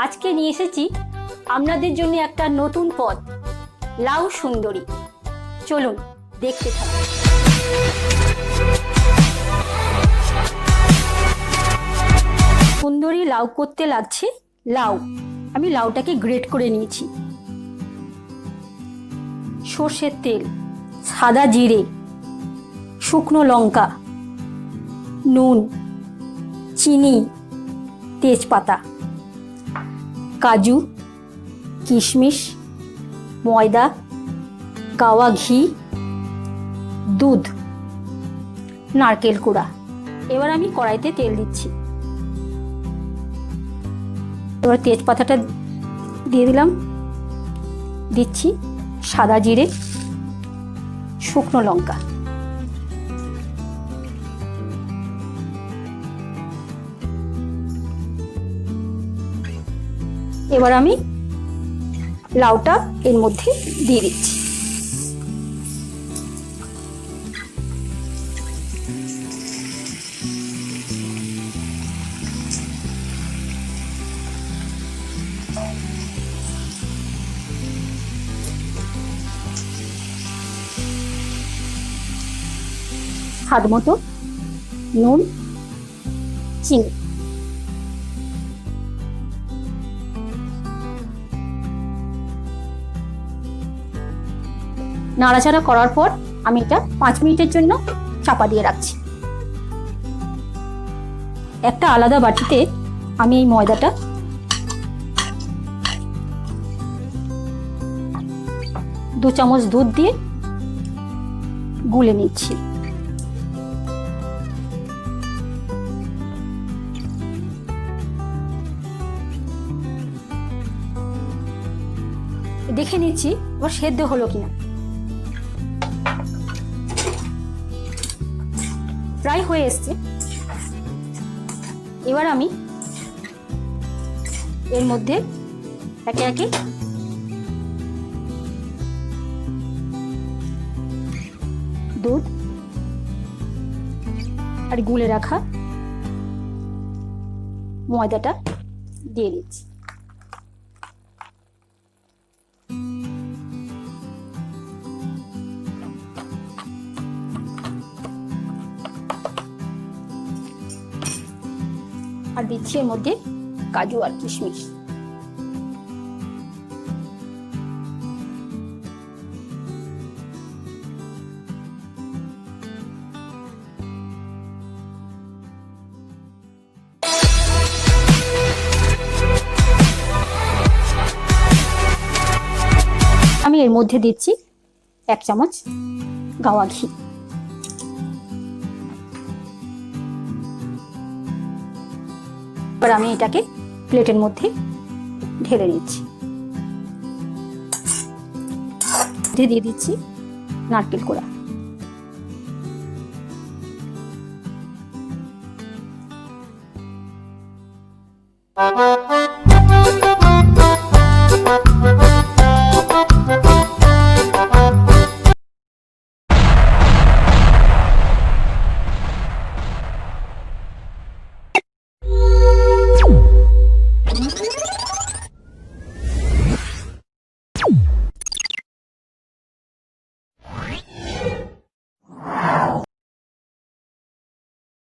আজকে নিয়ে এসেছি আপনাদের জন্য একটা নতুন পদ, লাউ সুন্দরী। চলুন দেখতে থাকুন। সুন্দরী লাউ করতে লাগছে লাউ। আমি লাউটাকে গ্রেট করে নিয়েছি। সর্ষের তেল, সাদা জিরে, শুকনো লঙ্কা, নুন, চিনি, তেজপাতা, কাজু, কিশমিশ, ময়দা, গাওয়া ঘি, দুধ, নারকেল কুড়া। এবার আমি কড়াইতে তেল দিচ্ছি। এবার তেজপাতাটা দিয়ে দিলাম, দিচ্ছি সাদা জিরে, শুকনো লঙ্কা, এবার আমি লাউটা এর মধ্যে দিয়ে দিচ্ছি। স্বাদ মতো নুন, চিনি। নাড়াচাড়া করার পর আমি এটা 5 মিনিটের জন্য চাপা দিয়ে রাখছি। একটা আলাদা বাটিতে আমি এই ময়দাটা দু চামচ দুধ দিয়ে গুলে নিচ্ছি। দেখে নিচ্ছি এবার সেদ্ধ হলো কিনা। প্রায় হয়ে এসছে। এবার আমি এর মধ্যে একে একে দুধ আর গুলে রাখা ময়দাটা দিয়ে দিচ্ছি। আর দিচ্ছি এর মধ্যে কাজু আর কিশমিশ। আমি এর মধ্যে দিচ্ছি 1 চামচ গাওয়া ঘি। এবার আমি এটাকে প্লেটের মধ্যে ঢেলে নিচ্ছি। দিয়ে দিচ্ছি নারকেল কোড়া।